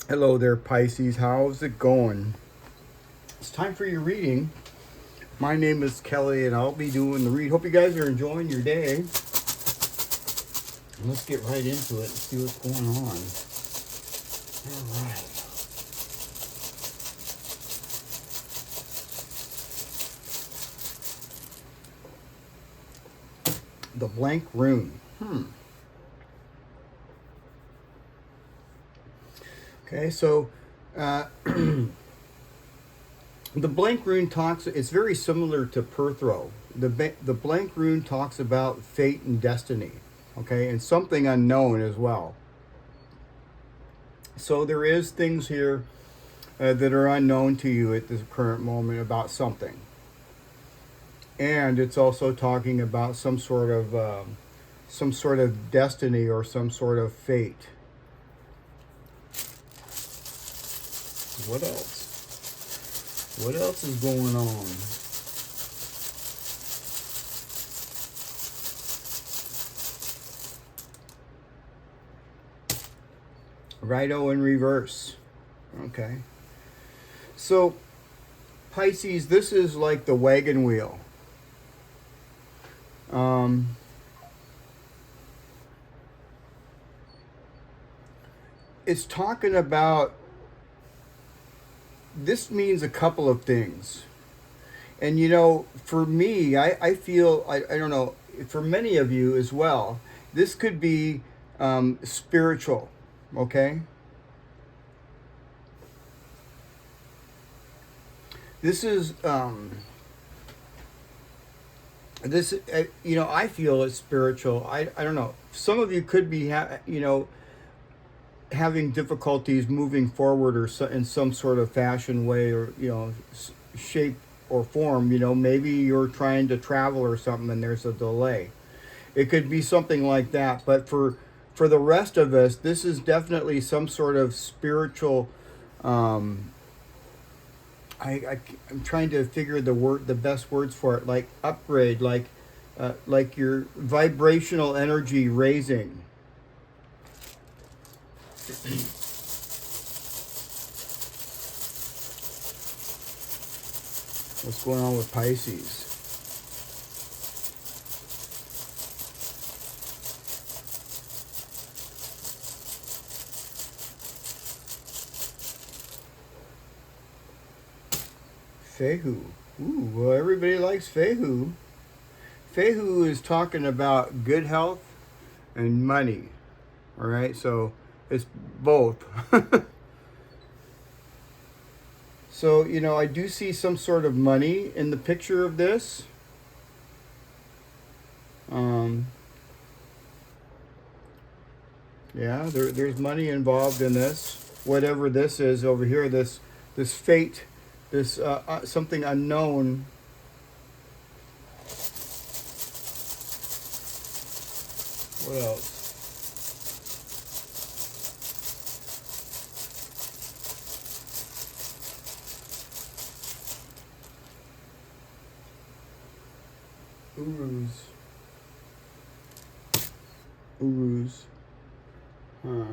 Hello there, Pisces. How's it going? It's time for your reading. My name is Kelly, and I'll be doing the read. Hope you guys are enjoying your day. Let's get right into it and see what's going on. All right. The blank rune. Okay, so the blank rune talks. It's very similar to Perthro. The blank rune talks about fate and destiny. Okay, and something unknown as well. So there is things here that are unknown to you at this current moment about something, and it's also talking about some sort of destiny or some sort of fate. What else? What else is going on? Righto in reverse. Okay. So, Pisces, this is like the wagon wheel. Um, it's talking about, this means a couple of things. And for me, I feel, I don't know, for many of you as well, this could be spiritual, okay? This is, I feel it's spiritual. I don't know. Some of you could be, having difficulties moving forward or in some sort of fashion way or shape or form. Maybe you're trying to travel or something and there's a delay. It could be something like that. But for the rest of us, this is definitely some sort of spiritual. I'm trying to figure the best words for it, like upgrade, like your vibrational energy raising. What's going on with Pisces? Fehu. Ooh, well, everybody likes Fehu. Fehu is talking about good health and money. All right, so it's both. So, I do see some sort of money in the picture of this. Yeah, there's money involved in this. Whatever this is over here, this fate, this something unknown. What else? Uruz. Uruz. Huh.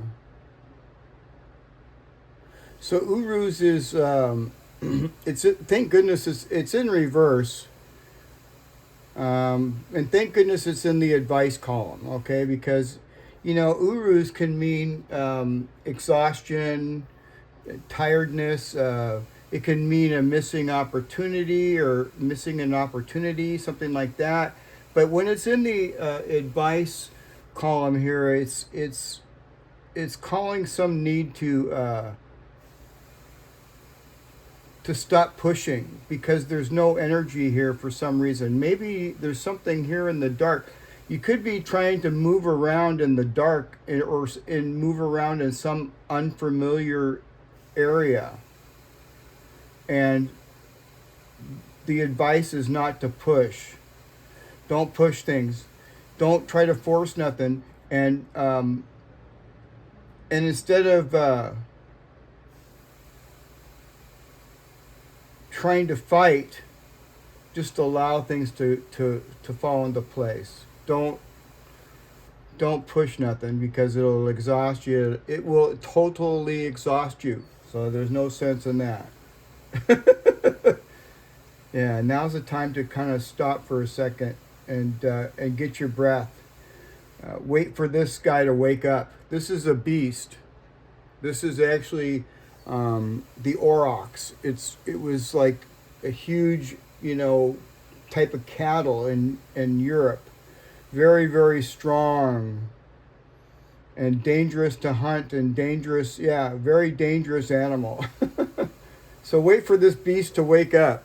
So Uruz is it's thank goodness it's in reverse. And thank goodness it's in the advice column, okay? Because Uruz can mean exhaustion, tiredness. It can mean a missing opportunity or missing an opportunity, something like that. But when it's in the advice column here, it's calling some need to stop pushing because there's no energy here for some reason. Maybe there's something here in the dark. You could be trying to move around in the dark or move around in some unfamiliar area. And the advice is not to push. Don't push things. Don't try to force nothing. And instead of trying to fight, just allow things to fall into place. don't push nothing because it'll exhaust you. It will totally exhaust you. So there's no sense in that. Yeah, now's the time to kind of stop for a second and get your breath. Wait for this guy to wake up. This is a beast. This is actually the Aurochs. It was like a huge, type of cattle in Europe. Very, very strong and dangerous to hunt and dangerous, yeah, very dangerous animal. So wait for this beast to wake up.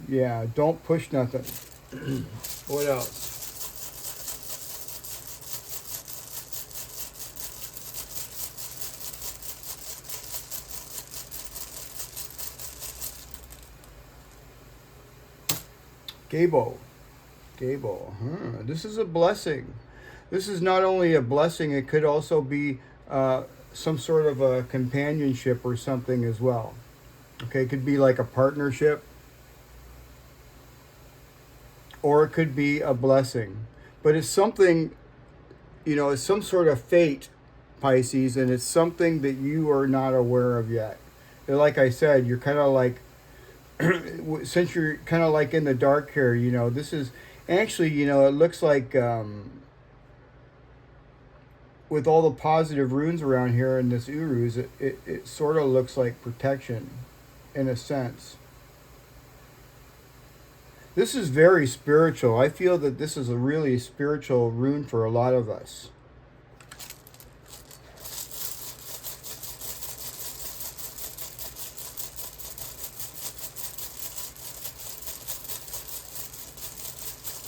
Yeah, don't push nothing. What else? Gabo. This is a blessing. This is not only a blessing, it could also be some sort of a companionship or something as well. Okay, it could be like a partnership, or it could be a blessing. But it's something, it's some sort of fate, Pisces, and it's something that you are not aware of yet. And like I said, you're kind of like, since you're kind of like in the dark here, this is actually, it looks like with all the positive runes around here in this Uruz, it sort of looks like protection in a sense. This is very spiritual. I feel that this is a really spiritual rune for a lot of us.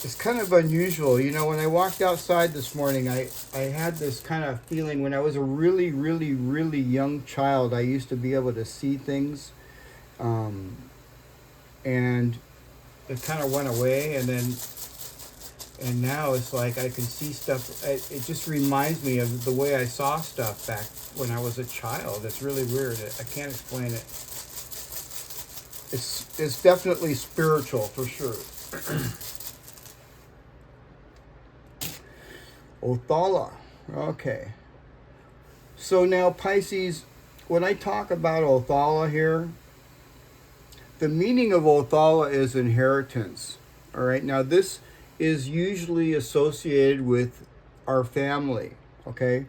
It's kind of unusual. When I walked outside this morning, I had this kind of feeling. When I was a really, really, really young child, I used to be able to see things. And it kind of went away, and now it's like I can see stuff. It just reminds me of the way I saw stuff back when I was a child. It's really weird. I can't explain it. It's definitely spiritual for sure. Othala. Okay. So now, Pisces, when I talk about Othala here, the meaning of Othala is inheritance. All right. Now, this is usually associated with our family. Okay.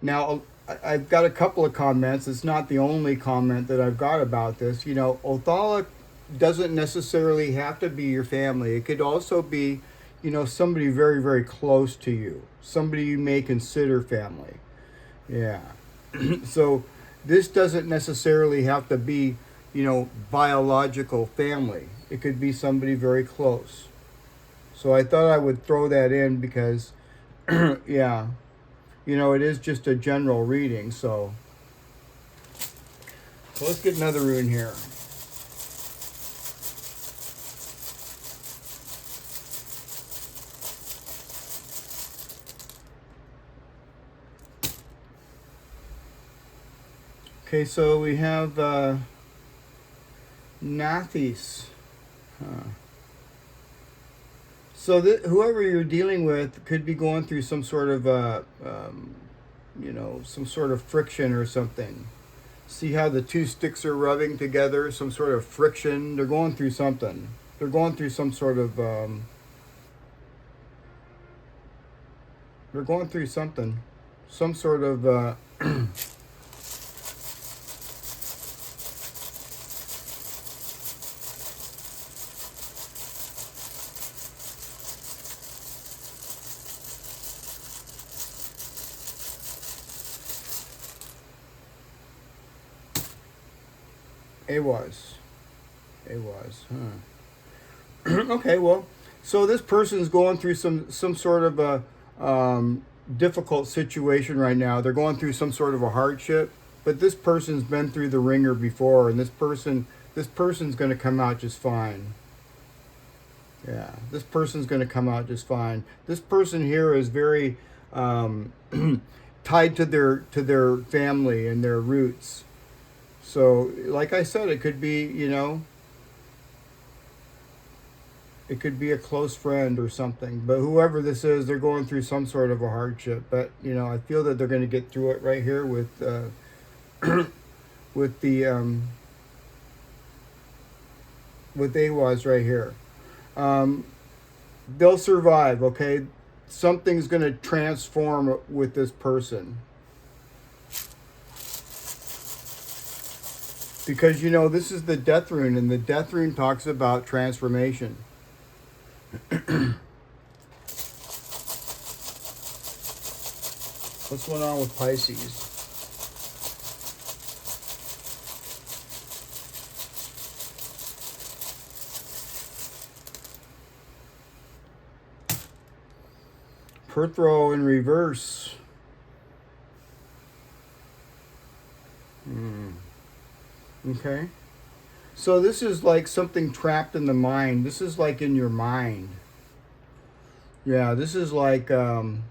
Now, I've got a couple of comments. It's not the only comment that I've got about this. Othala doesn't necessarily have to be your family. It could also be, somebody very, very close to you. Somebody you may consider family. Yeah. So this doesn't necessarily have to be, biological family. It could be somebody very close. So I thought I would throw that in because, yeah, it is just a general reading. So let's get another rune here. Okay, so we have Nathis. So whoever you're dealing with could be going through some sort of, some sort of friction or something. See how the two sticks are rubbing together? Some sort of friction. They're going through something. They're going through some sort of, they're going through something. Some sort of, It was, huh? Okay, well, so this person's going through some sort of a difficult situation right now. They're going through some sort of a hardship, but this person's been through the ringer before, and this person's going to come out just fine. Yeah, this person's going to come out just fine. This person here is very tied to their family and their roots. So, like I said, it could be, It could be a close friend or something. But whoever this is, they're going through some sort of a hardship. But, you know, I feel that they're going to get through it right here with with the with AWAS right here. They'll survive, okay? Something's going to transform with this person. Because, you know, this is the death rune, and the death rune talks about transformation. What's going on with Pisces? Perthro in reverse. Okay. So this is like something trapped in the mind. This is like in your mind. Yeah, this is like, you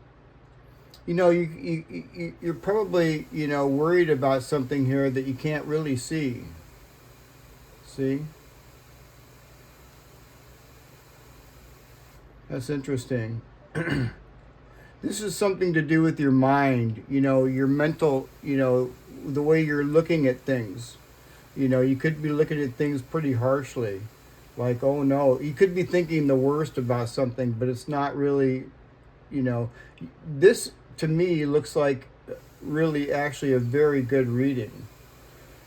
know, you're probably, you know, worried about something here that you can't really see. See? That's interesting. This is something to do with your mind, you know, your mental, you know, the way you're looking at things. You know, you could be looking at things pretty harshly. Like, oh no, you could be thinking the worst about something, but it's not really, you know, this to me looks like really actually a very good reading.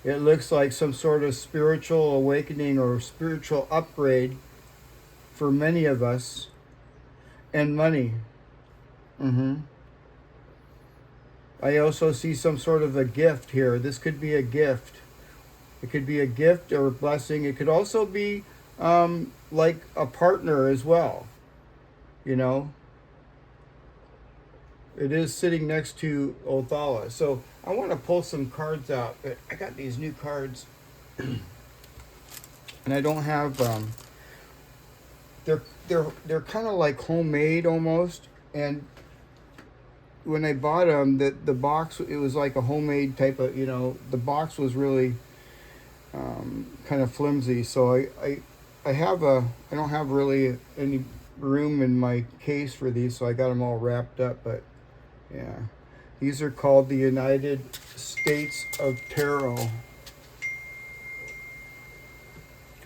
It looks like some sort of spiritual awakening or spiritual upgrade for many of us, and money. I also see some sort of a gift here. This could be a gift. It could be a gift or a blessing. It could also be like a partner as well. You know, it is sitting next to Othala. So I want to pull some cards out. But I got these new cards, and I don't have. They're kind of like homemade almost, and when I bought them, the box, it was like a homemade type of, you know, the box was really kind of flimsy. So I don't have really any room in my case for these, so I got them all wrapped up. But yeah, these are called the United States of Tarot.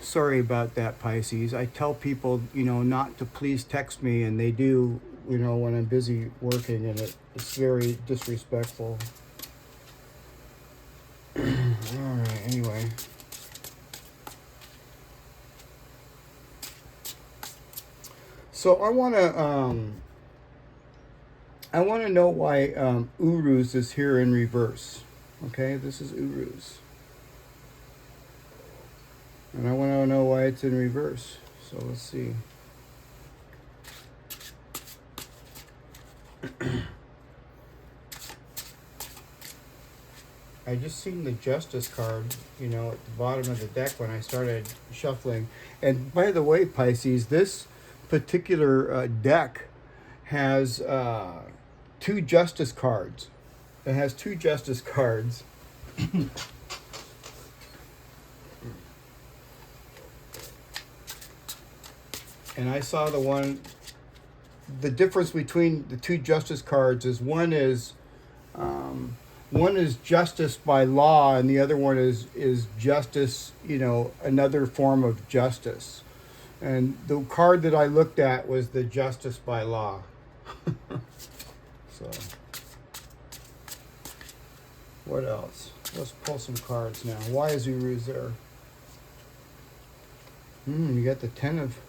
Sorry about that, Pisces. I tell people, you know, not to please text me, and they do, you know, when I'm busy working, and it's very disrespectful. All right, anyway. So I want to know why Uruz is here in reverse. Okay, this is Uruz. And I want to know why it's in reverse. So let's see. I just seen the Justice card, you know, at the bottom of the deck when I started shuffling. And by the way, Pisces, this particular deck has 2 Justice cards. It has 2 Justice cards. And I saw the difference between the 2 Justice cards is one is justice by law, and the other one is justice, you know, another form of justice. And the card that I looked at was the justice by law. So, what else? Let's pull some cards now. Why is Uruz there? You got the Ten of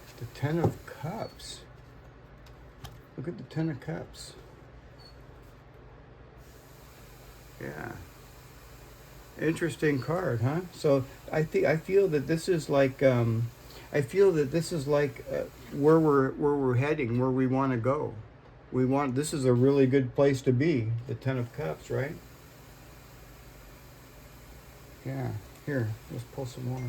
Cups. Look at the Ten of Cups. Yeah. Interesting card, huh? So I feel that this is like where we're heading, where we want to go. This is a really good place to be, the Ten of Cups, right? Yeah. Here, let's pull some more.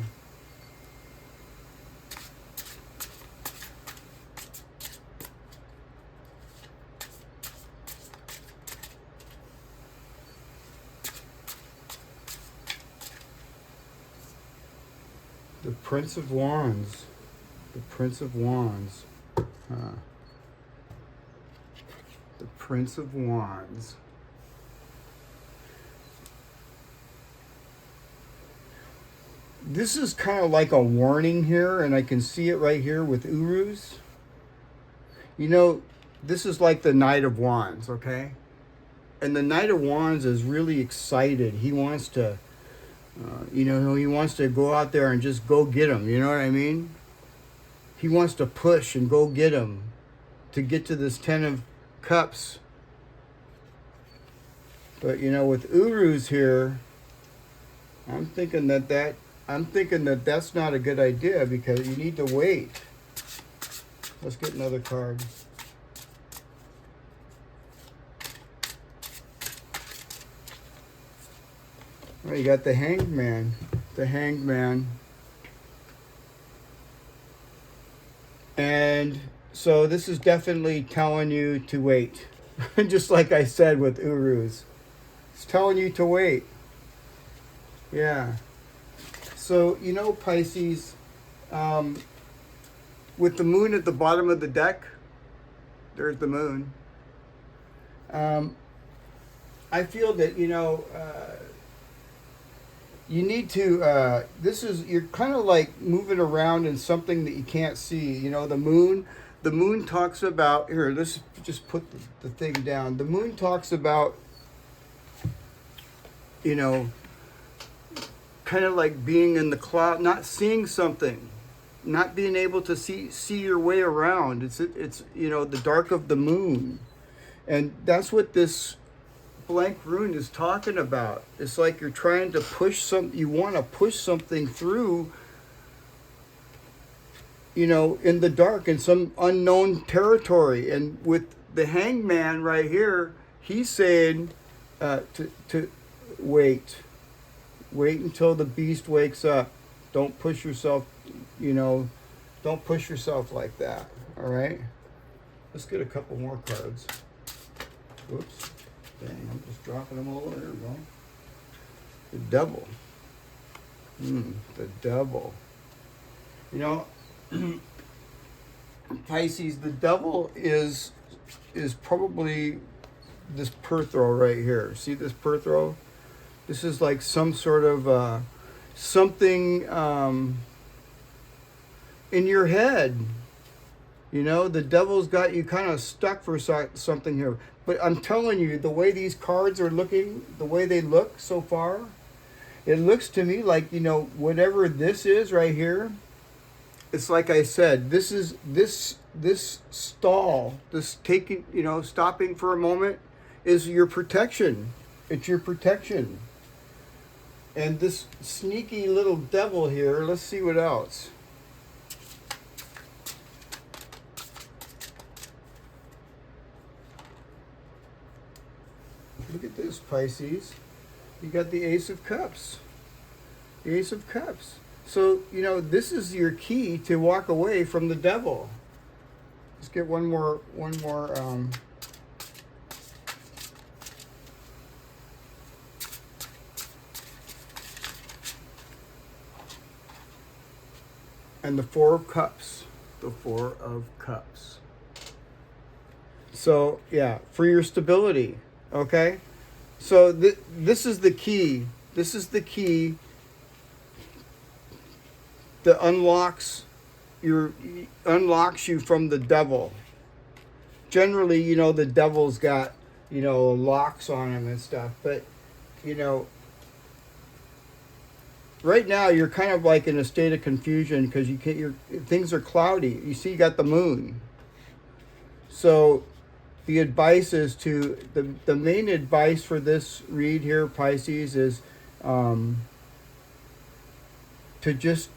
The Prince of Wands. The Prince of Wands. Huh. The Prince of Wands. This is kind of like a warning here, and I can see it right here with Uruz. You know, this is like the Knight of Wands, okay? And the Knight of Wands is really excited. He wants to, he wants to go out there and just go get him. You know what I mean? He wants to push and go get him to get to this Ten of Cups. But, with Uruz here, I'm thinking that that's not a good idea because you need to wait. Let's get another card. Well, you got the Hanged Man. The Hanged Man. And so this is definitely telling you to wait. Just like I said with Uruz. It's telling you to wait. Yeah. So, Pisces, with the moon at the bottom of the deck, there's the moon. I feel that, you need to, you're kind of like moving around in something that you can't see. The moon talks about, here, let's just put the thing down. The moon talks about, kind of like being in the cloud, not seeing something, not being able to see your way around. It's the dark of the moon. And that's what this blank rune is talking about. It's like you're trying to you want to push something through, in the dark, in some unknown territory. And with the Hanged Man right here, he's saying to wait. Wait until the beast wakes up. Don't push yourself, don't push yourself like that. All right? Let's get a couple more cards. Oops. Dang, I'm just dropping them all over. There we go. The Devil. The Devil. Pisces, the Devil is probably this pearl throw right here. See this pearl throw? This is like some sort of something in your head. The devil's got you kind of stuck for something here. But I'm telling you, the way these cards are looking, the way they look so far, it looks to me like, whatever this is right here, it's like I said, this stall, this taking, stopping for a moment is your protection. It's your protection. And this sneaky little devil here, let's see what else. Look at this, Pisces. You got the Ace of Cups. The Ace of Cups. So, this is your key to walk away from the devil. Let's get one more. And the Four of Cups. The Four of Cups. So, yeah, for your stability, okay? So this is the key. This is the key that unlocks you from the devil. Generally, the devil's got, locks on him and stuff. But, right now you're kind of like in a state of confusion because things are cloudy. You see, you got the moon. So the advice is the main advice for this read here, Pisces, is to just,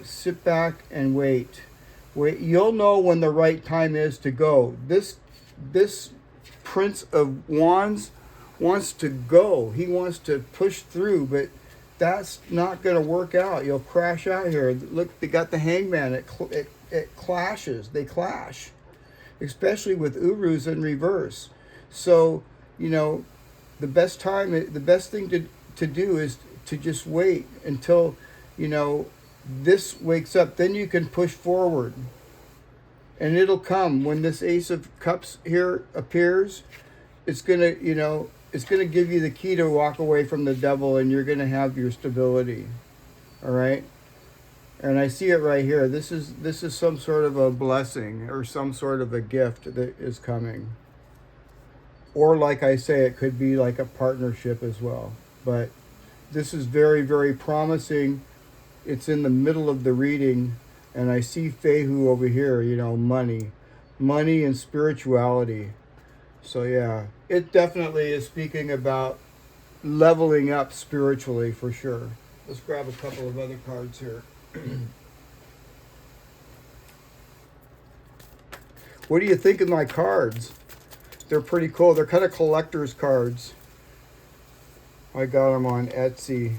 sit back and wait. You'll know when the right time is to go. This Prince of Wands wants to go. He wants to push through, but that's not going to work out. You'll crash out here. Look, they got the Hangman. It clashes. They clash, especially with Uruz in reverse. So, the best thing to do is to just wait until, this wakes up, then you can push forward. And it'll come when this Ace of Cups here appears. It's gonna, it's gonna give you the key to walk away from the devil, and you're gonna have your stability. All right. And I see it right here. This is some sort of a blessing or some sort of a gift that is coming. Or like I say, it could be like a partnership as well. But this is very, very promising. It's in the middle of the reading. And I see Fehu over here, money and spirituality. So yeah, it definitely is speaking about leveling up spiritually for sure. Let's grab a couple of other cards here. What do you think of my cards? They're pretty cool. They're kind of collector's cards. I got them on Etsy.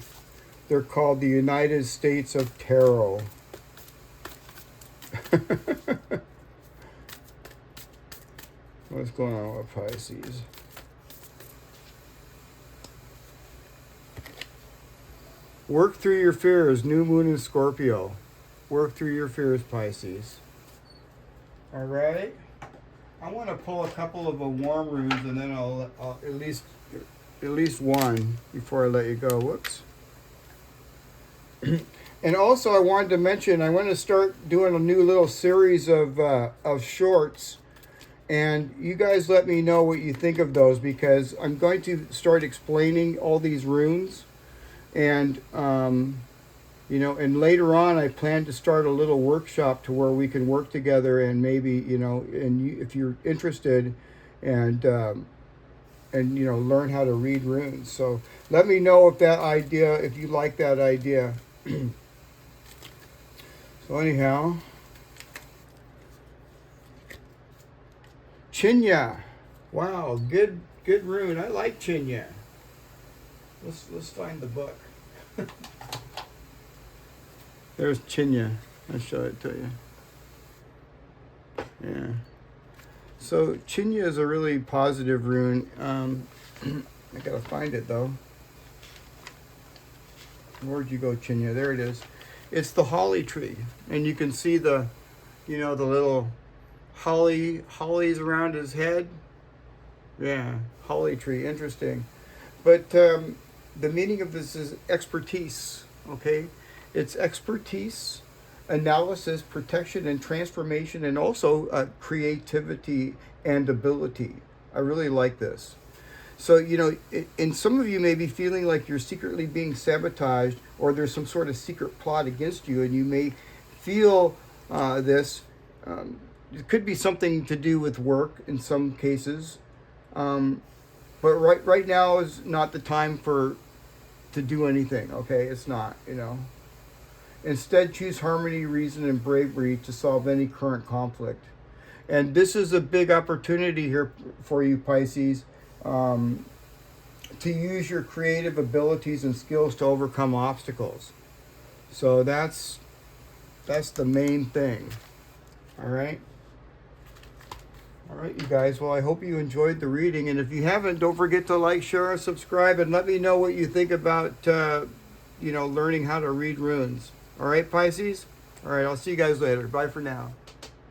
They're called the United States of Tarot. What's going on with Pisces? Work through your fears, new moon in Scorpio. Work through your fears, Pisces. All right. I want to pull a couple of warm runes, and then I'll at least one before I let you go. Whoops. And also, I wanted to mention, I want to start doing a new little series of shorts, and you guys let me know what you think of those, because I'm going to start explaining all these runes, and and later on, I plan to start a little workshop to where we can work together, and maybe if you're interested, and learn how to read runes. So let me know if you like that idea. So anyhow, Chinya, wow, good rune. I like Chinya. Let's find the book. There's Chinya. I'll show it to you. Yeah. So Chinya is a really positive rune. I gotta find it though. Where'd you go, Chinya? There it is. It's the holly tree, and you can see the little hollies around his head. Yeah, holly tree. Interesting. But the meaning of this is expertise. Okay, it's expertise, analysis, protection, and transformation, and also creativity and ability. I really like this. So, and some of you may be feeling like you're secretly being sabotaged, or there's some sort of secret plot against you, and you may feel this. It could be something to do with work in some cases. But right now is not the time to do anything, okay? It's not, Instead, choose harmony, reason, and bravery to solve any current conflict. And this is a big opportunity here for you, Pisces. To use your creative abilities and skills to overcome obstacles. So that's the main thing. All right, you guys. Well, I hope you enjoyed the reading, and if you haven't, don't forget to like, share, and subscribe, and let me know what you think about learning how to read runes. All right, Pisces. All right, I'll see you guys later. Bye for now.